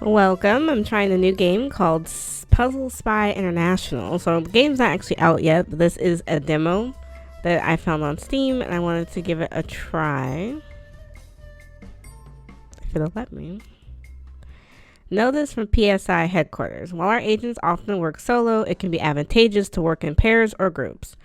Welcome. I'm trying a new game called Puzzle Spy International. So the game's not actually out yet, but this is a demo that I found on Steam, and I wanted to give it a try. If it'll let me. Know this from PSI headquarters. While our agents often work solo, it can be advantageous to work in pairs or groups.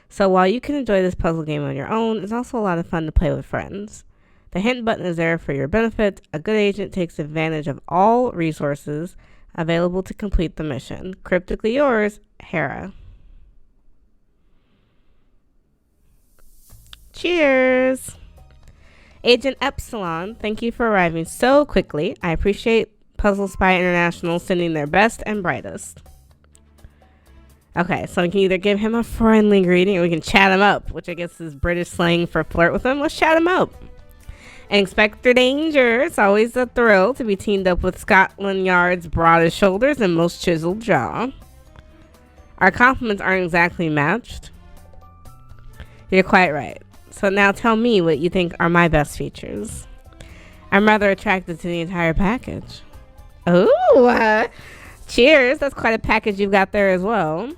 So while you can enjoy this puzzle game on your own, it's also a lot of fun to play with friends. The hint button is there for your benefit. A good agent takes advantage of all resources available to complete the mission. Cryptically yours, Hera. Cheers! Agent Epsilon, thank you for arriving so quickly. I appreciate Puzzle Spy International sending their best and brightest. Okay, so we can either give him a friendly greeting or we can chat him up, which I guess is British slang for flirt with him. Let's chat him up. Inspector Danger, it's always a thrill to be teamed up with Scotland Yard's broadest shoulders and most chiseled jaw. Our compliments aren't exactly matched. You're quite right. So now tell me what you think are my best features. I'm rather attracted to the entire package. Ooh, cheers. That's quite a package you've got there as well.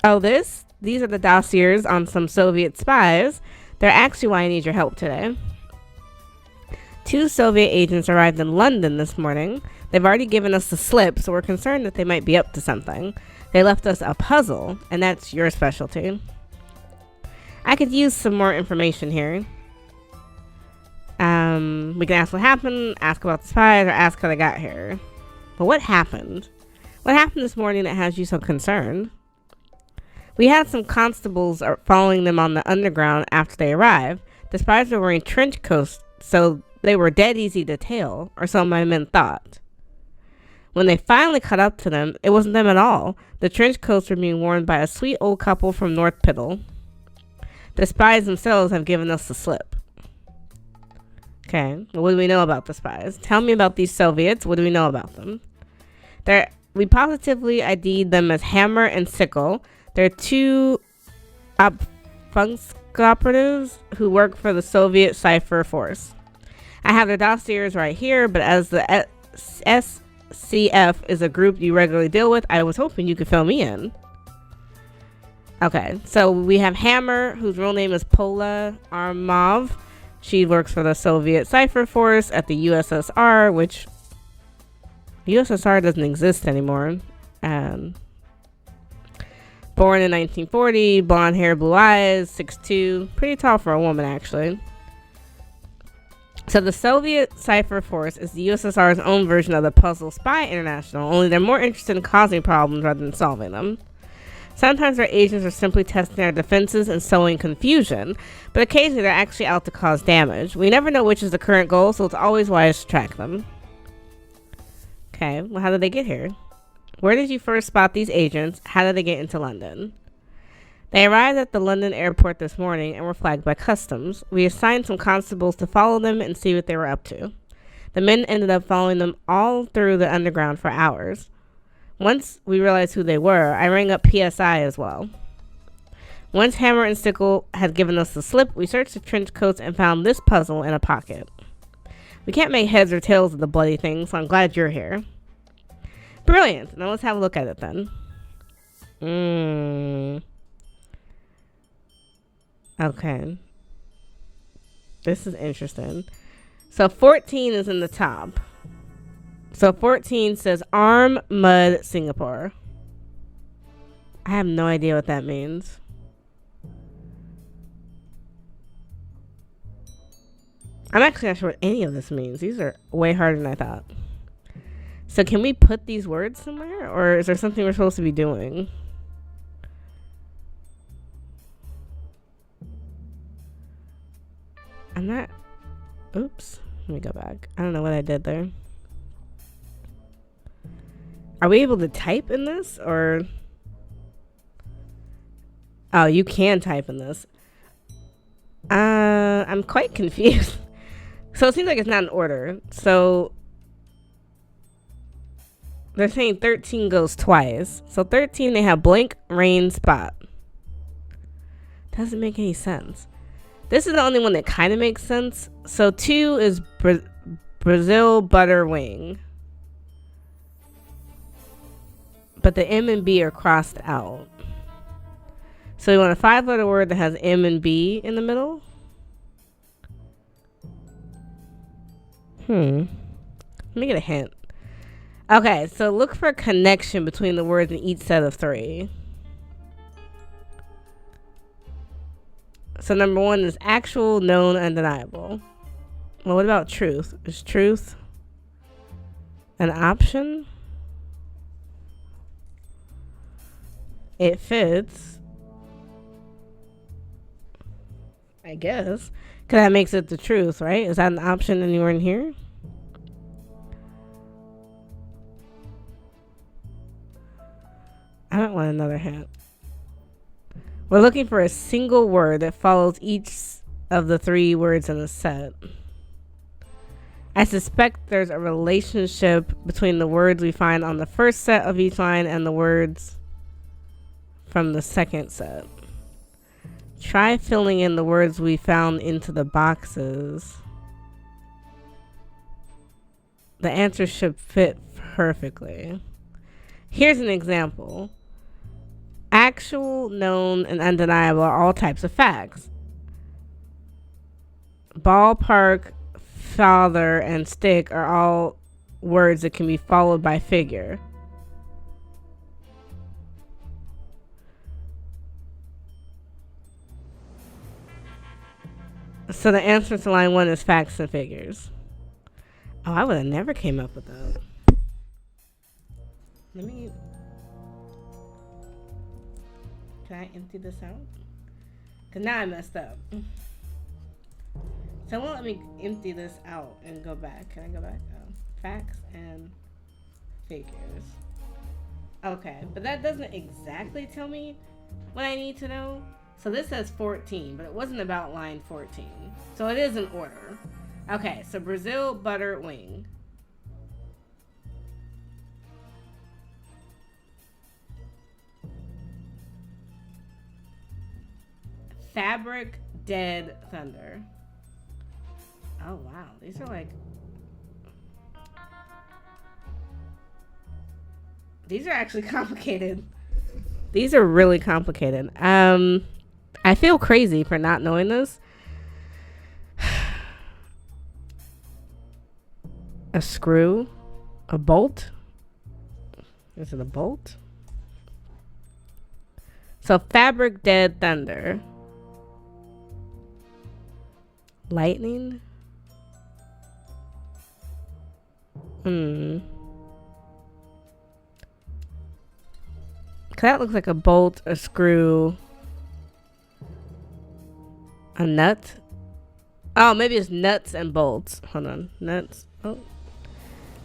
Oh, these are the dossiers on some Soviet spies. They're actually why I need your help today. 2 Soviet agents arrived in London this morning. They've already given us the slip, so we're concerned that they might be up to something. They left us a puzzle, and that's your specialty. I could use some more information here. We can ask what happened, ask about the spies, or ask how they got here. But what happened? What happened this morning that has you so concerned? We had some constables following them on the underground after they arrived. The spies were wearing trench coats, so they were dead easy to tail, or so my men thought. When they finally caught up to them, it wasn't them at all. The trench coats were being worn by a sweet old couple from North Piddle. The spies themselves have given us the slip. Okay, well, what do we know about the spies? Tell me about these Soviets. What do we know about them? We positively ID'd them as Hammer and Sickle. They're 2 Funksk operatives who work for the Soviet Cipher Force. I have their dossiers right here, but as the SCF is a group you regularly deal with, I was hoping you could fill me in. Okay, so we have Hammer, whose real name is Pola Armov. She works for the Soviet Cipher Force at the USSR, which the USSR doesn't exist anymore. Born in 1940, blonde hair, blue eyes, 6'2", pretty tall for a woman actually. So the Soviet Cipher Force is the USSR's own version of the Puzzle Spy International, only they're more interested in causing problems rather than solving them. Sometimes our agents are simply testing our defenses and sowing confusion, but occasionally they're actually out to cause damage. We never know which is the current goal, so it's always wise to track them. Okay, well, how did they get here? Where did you first spot these agents? How did they get into London? They arrived at the London airport this morning and were flagged by customs. We assigned some constables to follow them and see what they were up to. The men ended up following them all through the underground for hours. Once we realized who they were, I rang up PSI as well. Once Hammer and Sickle had given us the slip, we searched the trench coats and found this puzzle in a pocket. We can't make heads or tails of the bloody thing, so I'm glad you're here. Brilliant. Now let's have a look at it then. Okay. This is interesting. So 14 is in the top. So 14 says Arm Mud Singapore. I have no idea what that means. I'm actually not sure what any of this means. These are way harder than I thought. So can we put these words somewhere? Or is there something we're supposed to be doing? I'm not... Oops. Let me go back. I don't know what I did there. Are we able to type in this? Or... Oh, you can type in this. I'm quite confused. So it seems like it's not in order. So... They're saying 13 goes twice. So 13, they have blank, rain, spot. Doesn't make any sense. This is the only one that kind of makes sense. So 2 is Brazil butter wing. but the M and B are crossed out. So we want a 5-letter word that has M and B in the middle. Let me get a hint. Okay, so look for a connection between the words in each set of 3. So number 1 is actual, known, undeniable. Well, what about truth? Is truth an option? It fits, I guess. Because that makes it the truth, right? Is that an option anywhere in here? I don't want another hint. We're looking for a single word that follows each of the 3 words in the set. I suspect there's a relationship between the words we find on the first set of each line and the words from the second set. Try filling in the words we found into the boxes. The answer should fit perfectly. Here's an example. Actual, known, and undeniable are all types of facts. Ballpark, father, and stick are all words that can be followed by figure. So the answer to line 1 is facts and figures. Oh, I would have never came up with that. Can I empty this out? Because now I messed up. So it won't let me empty this out and go back. Can I go back? Oh, facts and figures. Okay, but that doesn't exactly tell me what I need to know. So this says 14, but it wasn't about line 14. So it is in order. Okay, so Brazil butter wing. Fabric dead thunder. Oh wow, these are like, these are actually complicated. These are really complicated. I feel crazy for not knowing this. A screw, a bolt. Is it a bolt? So fabric dead thunder. Lightning. That looks like a bolt, a screw, a nut. Oh, maybe it's nuts and bolts. Hold on. Nuts. Oh,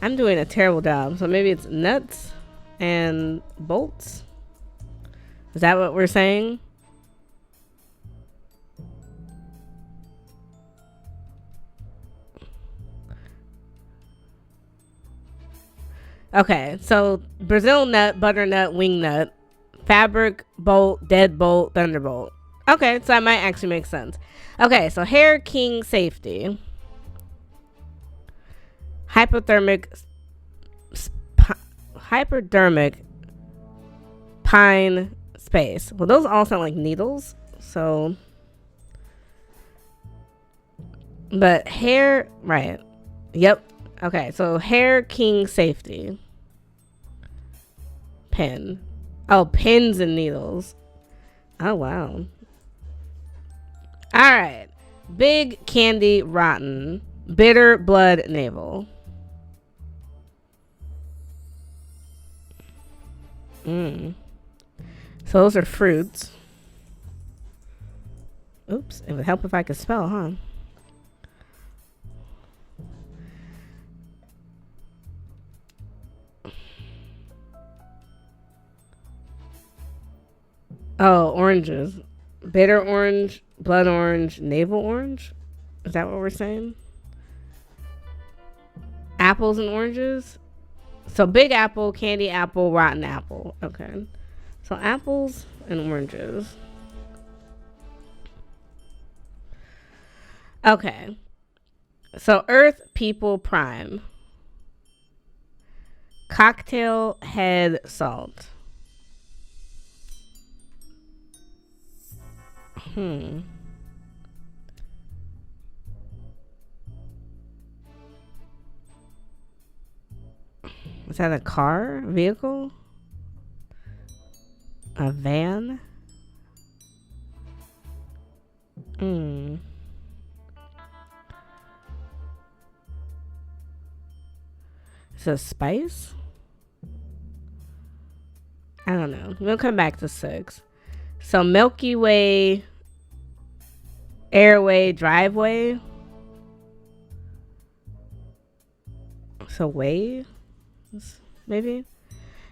I'm doing a terrible job. So maybe it's nuts and bolts. Is that what we're saying? Okay, so Brazil nut, butternut, wing nut, fabric, bolt, dead bolt, thunderbolt. Okay, so that might actually make sense. Okay, so hair king safety. Hypodermic pine space. Well, those all sound like needles. So, but hair, right. Yep. Okay, so hair king safety. Pen. Oh, pins and needles. Oh, wow. All right. Big candy rotten. Bitter blood navel. So those are fruits. Oops. It would help if I could spell, huh? Oh, oranges. Bitter orange, blood orange, navel orange? Is that what we're saying? Apples and oranges? So big apple, candy apple, rotten apple. Okay. So apples and oranges. Okay. So earth, people, prime. Cocktail head salt. Is that a car? Vehicle? A van? Is it a spice? I don't know. We'll come back to 6. So Milky Way, Airway, Driveway. So way, maybe?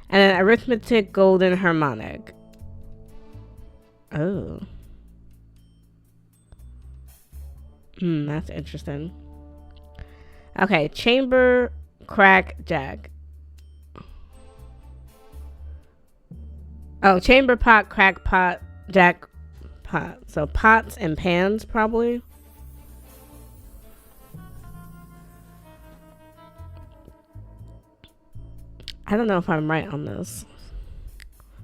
And then arithmetic, golden, harmonic. Oh. That's interesting. Okay, chamber, crack, jack. Oh, chamber pot, crack pot, jack pot. So pots and pans, probably. I don't know if I'm right on this.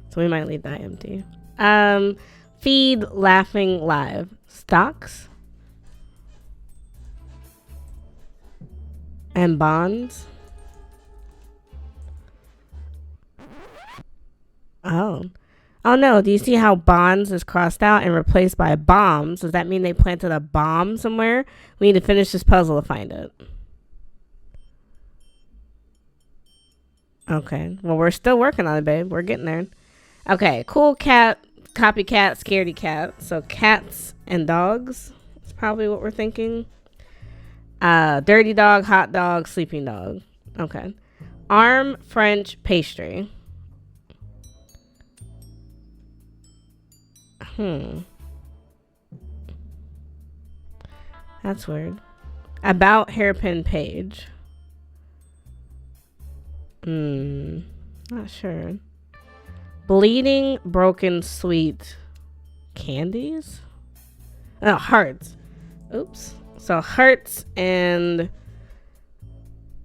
So we might leave that empty. Feed, laughing, live. Stocks. And bonds. Oh no, do you see how bonds is crossed out and replaced by bombs? Does that mean they planted a bomb somewhere? We need to finish this puzzle to find it. Okay, well, we're still working on it, babe. We're getting there. Okay, cool cat, copycat, scaredy cat. So cats and dogs is probably what we're thinking. Dirty dog, hot dog, sleeping dog. Okay. Arm, French, pastry. That's weird. About hairpin page. Not sure. Bleeding, broken, sweet candies? Oh, hearts. Oops. So hearts and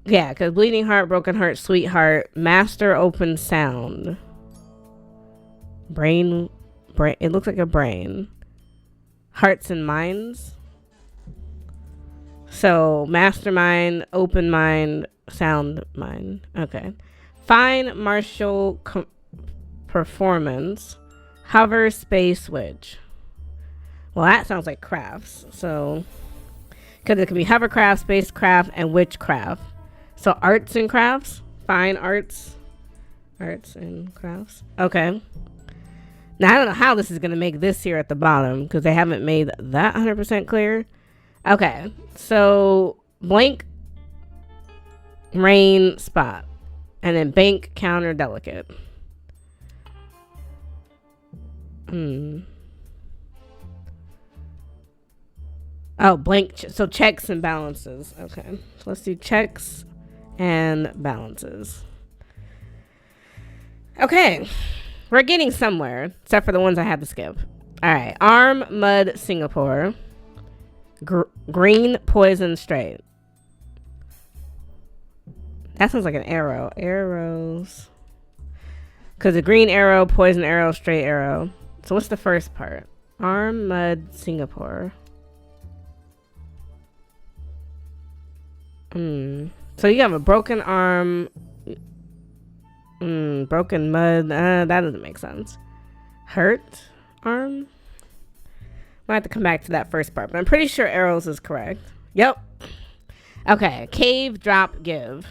yeah, because bleeding heart, broken heart, sweetheart, master, open sound. Brain. It looks like a brain. Hearts and minds. So mastermind, open mind, sound mind. Okay. Fine martial performance. Hover space witch. Well, that sounds like crafts. So, because it could be hovercraft, spacecraft, and witchcraft. So arts and crafts. Fine arts. Arts and crafts. Okay. Now, I don't know how this is going to make this here at the bottom because they haven't made that 100% clear. Okay. So, blank, rain, spot. And then bank, counter, delicate. Oh, blank. So, checks and balances. Okay. So, let's do checks and balances. Okay. We're getting somewhere, except for the ones I had to skip. All right. Arm, mud, Singapore. Green, poison, straight. That sounds like an arrow. Arrows. Because the green arrow, poison arrow, straight arrow. So what's the first part? Arm, mud, Singapore. So you have a broken arm. Broken mud. That doesn't make sense. Hurt arm. Might have to come back to that first part, but I'm pretty sure arrows is correct. Yep. Okay. Cave, drop, give.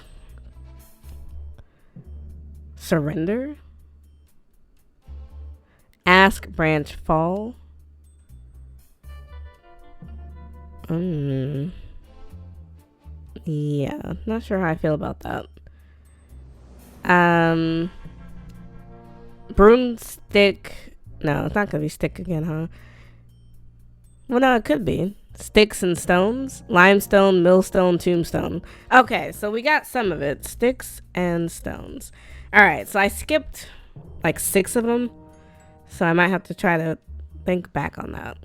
Surrender. Ask, branch, fall. Yeah, not sure how I feel about that. Broomstick. No, it's not gonna be stick again, huh? Well, no, it could be. Sticks and stones. Limestone, millstone, tombstone. Okay, so we got some of it. Sticks and stones. Alright, so I skipped like 6 of them. So I might have to try to think back on that.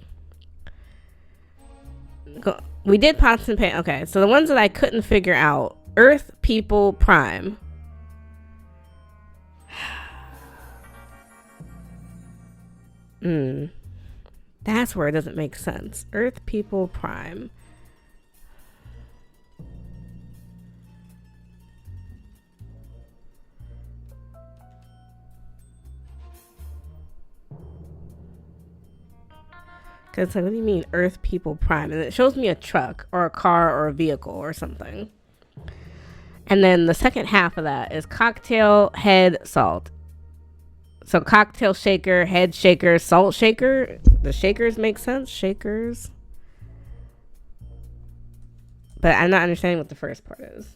We did pots and pans. Okay, so the ones that I couldn't figure out. Earth, people, prime. That's where it doesn't make sense. Earth People Prime. Because it's like, what do you mean Earth People Prime? And it shows me a truck or a car or a vehicle or something. And then the second half of that is cocktail, head, salt. So cocktail shaker, head shaker, salt shaker. The shakers make sense. Shakers. But I'm not understanding what the first part is.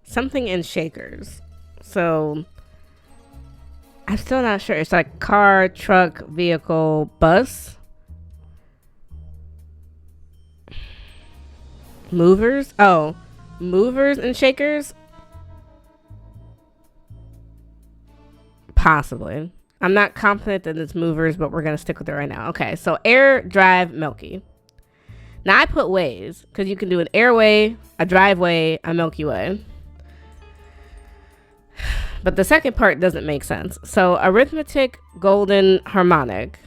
Something in shakers. So I'm still not sure. It's like car, truck, vehicle, bus. Movers? Oh, movers and shakers? Possibly. I'm not confident that it's movers, but we're going to stick with it right now. Okay, so air, drive, milky. Now I put ways because you can do an airway, a driveway, a Milky Way. But the second part doesn't make sense. So arithmetic, golden, harmonic.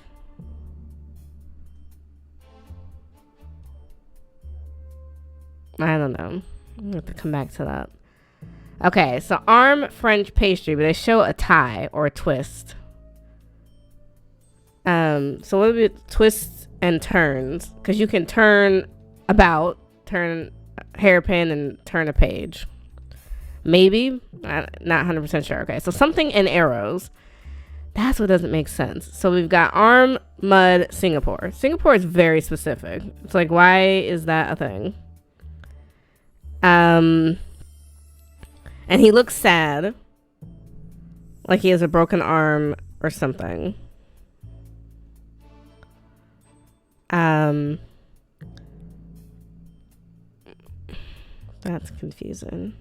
I don't know. I'm have to come back to that. Okay, so arm, French pastry, but they show a tie or a twist. So what would be twists and turns? Because you can turn about, turn hairpin, and turn a page. Maybe. Not 100% sure. Okay, so something in arrows. That's what doesn't make sense. So we've got arm, mud, Singapore. Singapore is very specific. It's like, why is that a thing? And he looks sad. Like he has a broken arm or something. That's confusing.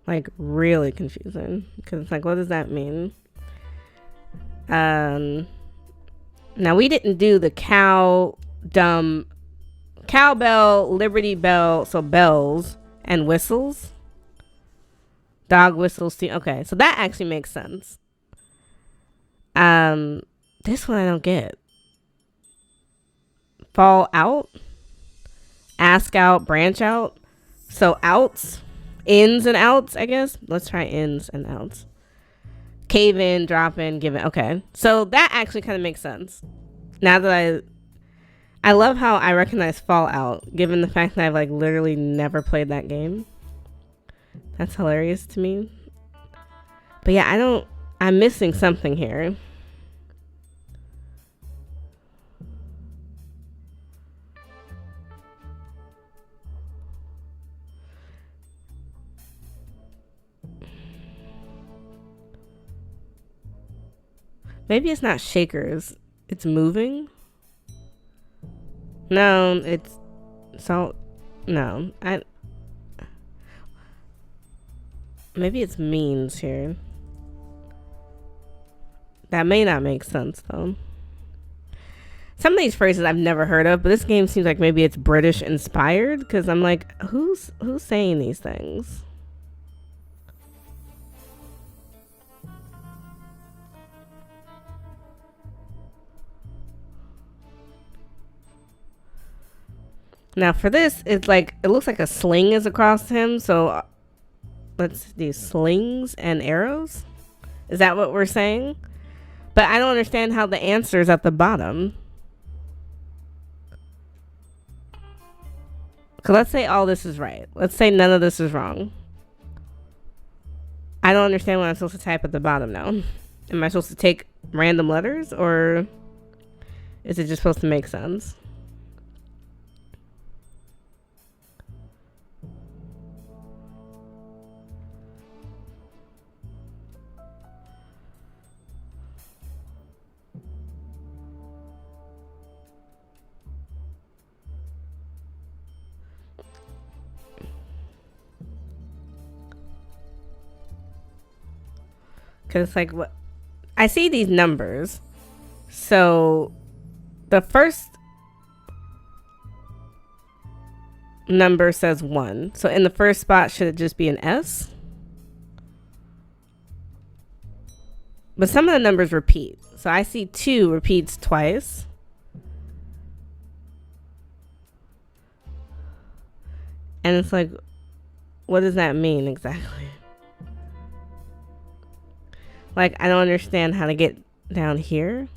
Like really confusing. Because it's like, what does that mean? Now we didn't do the cowbell, Liberty Bell, so bells and whistles. Dog whistles. Okay, so that actually makes sense. This one I don't get. Fall out, ask out, branch out. So outs, ins and outs, I guess. Let's try ins and outs. Cave in, drop in, give in. Okay, so that actually kind of makes sense. Now that I love how I recognize Fallout, given the fact that I've like literally never played that game. That's hilarious to me. But yeah, I'm missing something here. Maybe it's not shakers. It's moving. No, it's salt. No, maybe it's means here. That may not make sense though. Some of these phrases I've never heard of, but this game seems like maybe it's British inspired because I'm like, who's saying these things? Now for this, it's like, it looks like a sling is across him. So let's do slings and arrows. Is that what we're saying? But I don't understand how the answer is at the bottom. Because let's say all this is right. Let's say none of this is wrong. I don't understand what I'm supposed to type at the bottom now. Am I supposed to take random letters or is it just supposed to make sense? Because it's like, what? I see these numbers. So the first number says 1. So in the first spot, should it just be an S? But some of the numbers repeat. So I see 2 repeats twice. And it's like, what does that mean exactly? Like, I don't understand how to get down here.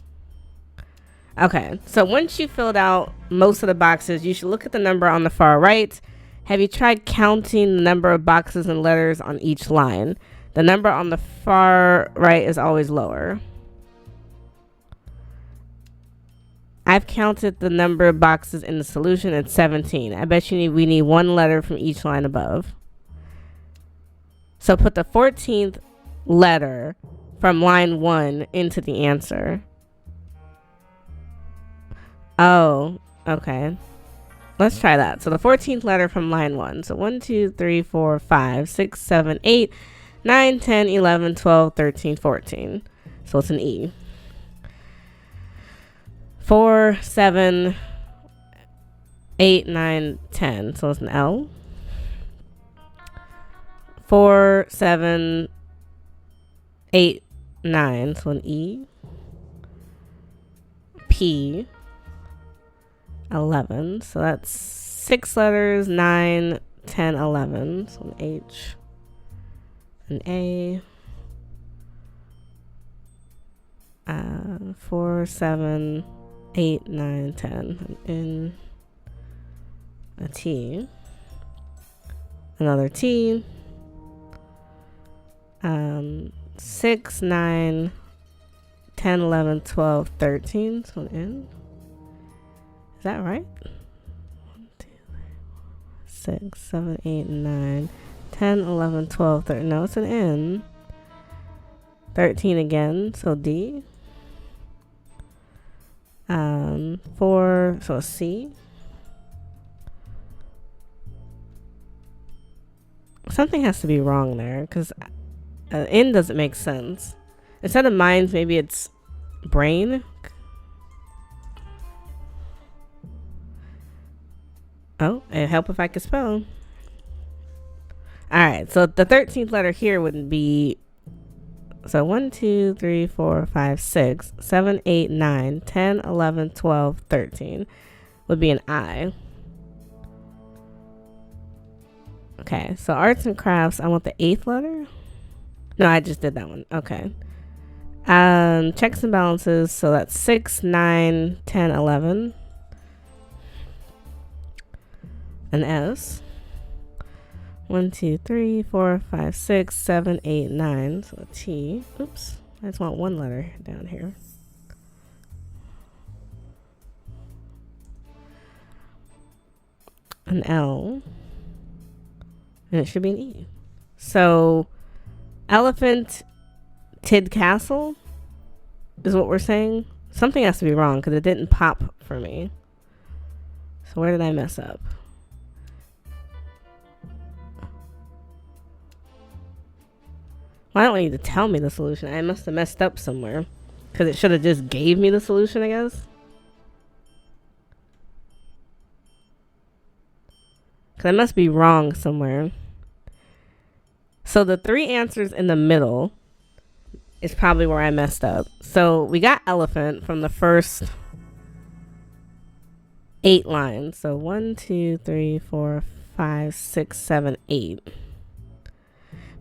Okay, so once you filled out most of the boxes, you should look at the number on the far right. Have you tried counting the number of boxes and letters on each line? The number on the far right is always lower. I've counted the number of boxes in the solution at 17. I bet we need 1 letter from each line above. So put the 14th letter from line 1 into the answer. Oh, okay. Let's try that. So the 14th letter from line 1. So 1, 2, 3, 4, 5, 6, 7, 8, 9, 10, 11, 12, 13, 14. So it's an E. 4, 7, 8, 9, 10. So it's an L. 4, 7, 8, 9. So an E. P. 11. So that's 6 letters. 9, 10, 11. So an H. An A. 4, 7, 8, 9, 10. An N. A T. Another T. 6, 9, 10, 11, 12, 13. So an N. Is that right? 1, 2, 3, 4, 6, 7, 8, 9, 10, 11, 12, 13. No, it's an N. 13 again. So D. 4. So a C. Something has to be wrong there because N doesn't make sense. Instead of minds, maybe it's brain. Oh, it'd help if I could spell. Alright, so the 13th letter here wouldn't be. So 1, 2, 3, 4, 5, 6, 7, 8, 9, 10, 11, 12, 13 would be an I. Okay, so arts and crafts, I want the 8th letter. No, I just did that one. Okay. Checks and balances, so that's 6, 9, 10, 11. An S. 1, 2, 3, 4, 5, 6, 7, 8, 9. So a T. Oops. I just want 1 letter down here. An L. And it should be an E. So elephant Tidcastle is what we're saying. Something has to be wrong because it didn't pop for me. So where did I mess up? Well, I don't need to tell me the solution. I must have messed up somewhere. Because it should have just gave me the solution, I guess. Because I must be wrong somewhere. So the 3 answers in the middle is probably where I messed up. So we got elephant from the first 8 lines. So 1, 2, 3, 4, 5, 6, 7, 8.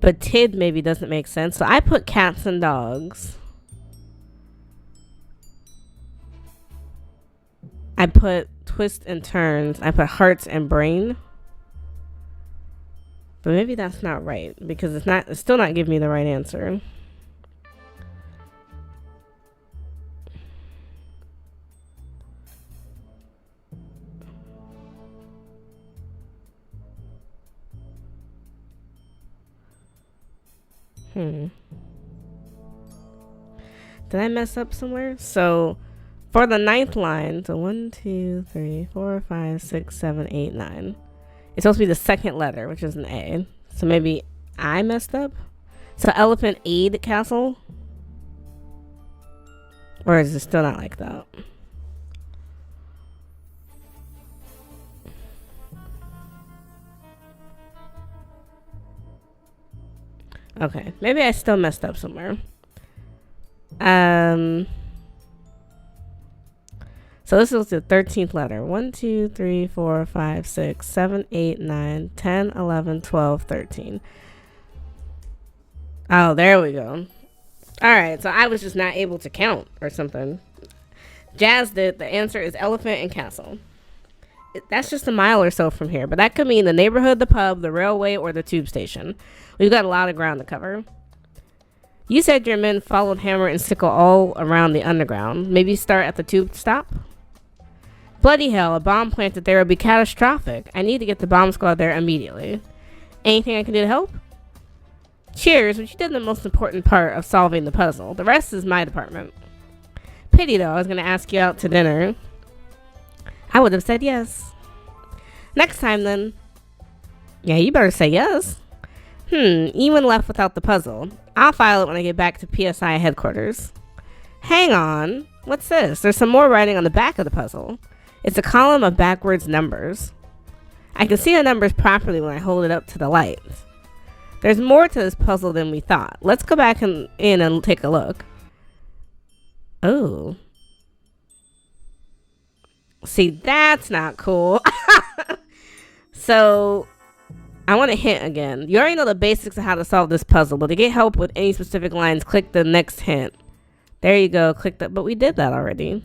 But tid maybe doesn't make sense. So I put cats and dogs. I put twists and turns. I put hearts and brain. But maybe that's not right because it's still not giving me the right answer. Did I mess up somewhere? So for the 9th line, so 1, 2, 3, 4, 5, 6, 7, 8, 9. It's supposed to be the 2nd letter, which is an A. So maybe I messed up. So elephant aid castle. Or is it still not like that? Okay, maybe I still messed up somewhere. So this is the 13th letter. 1, 2, 3, 4, 5, 6, 7, 8, 9, 10, 11, 12, 13. Oh, there we go. Alright, so I was just not able to count or something. Jazz did. The answer is elephant and castle. That's just a mile or so from here, but that could mean the neighborhood, the pub, the railway, or the tube station. We've got a lot of ground to cover. You said your men followed hammer and sickle all around the underground. Maybe start at the tube stop? Bloody hell, a bomb planted there would be catastrophic. I need to get the bomb squad there immediately. Anything I can do to help? Cheers, but you did the most important part of solving the puzzle. The rest is my department. Pity though, I was going to ask you out to dinner. I would have said yes. Next time then. Yeah, you better say yes. Ewan left without the puzzle. I'll file it when I get back to PSI headquarters. Hang on. What's this? There's some more writing on the back of the puzzle. It's a column of backwards numbers. I can see the numbers properly when I hold it up to the light. There's more to this puzzle than we thought. Let's go back in and take a look. Oh. See, that's not cool. So, I want to hint again. You already know the basics of how to solve this puzzle, but to get help with any specific lines, click the next hint. There you go. Click that. But we did that already.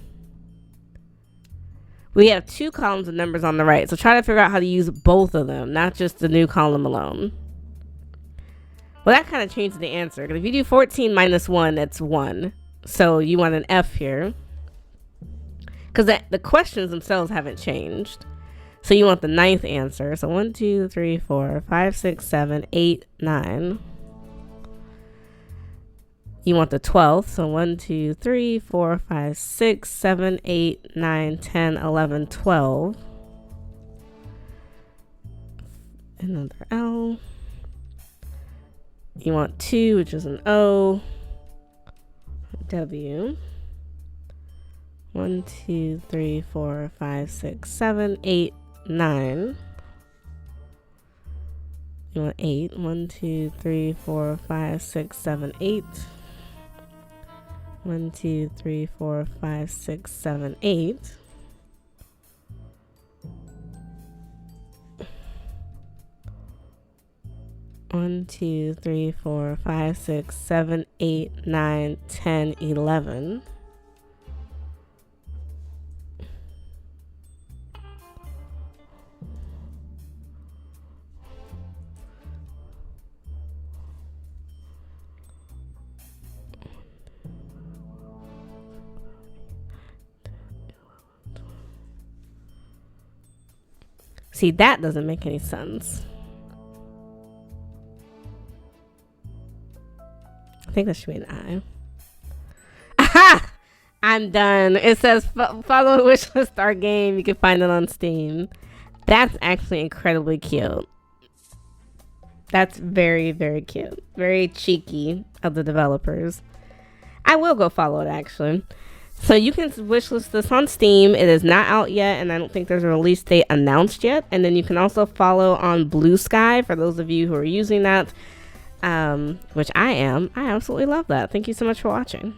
We have 2 columns of numbers on the right, so try to figure out how to use both of them, not just the new column alone. Well, that kind of changes the answer, because if you do 14 minus 1, that's 1. So you want an F here. Because the questions themselves haven't changed. So you want the 9th answer. So 1, 2, 3, 4, 5, 6, 7, 8, 9. You want the 12th. So 1, 2, 3, 4, 5, 6, 7, 8, 9, 10, 11, 12. Another L. You want 2, which is an O. W. 1, 2, 3, 4, 5, 6, 7, 8, 9. You want 8. 1, 2, 3, 4, 5, 6, 7, 8. 1, 2, 3, 4, 5, 6, 7, 8. One, 2, 3, 4, 5, 6, 7, 8, 9, 10, 11. See, that doesn't make any sense. I think that should be an I. Aha! I'm done. It says follow wishlist our game. You can find it on Steam. That's actually incredibly cute. That's very, very cute. Very cheeky of the developers. I will go follow it actually. So you can wishlist this on Steam. It is not out yet, and I don't think there's a release date announced yet. And then you can also follow on Blue Sky for those of you who are using that, which I am. I absolutely love that. Thank you so much for watching.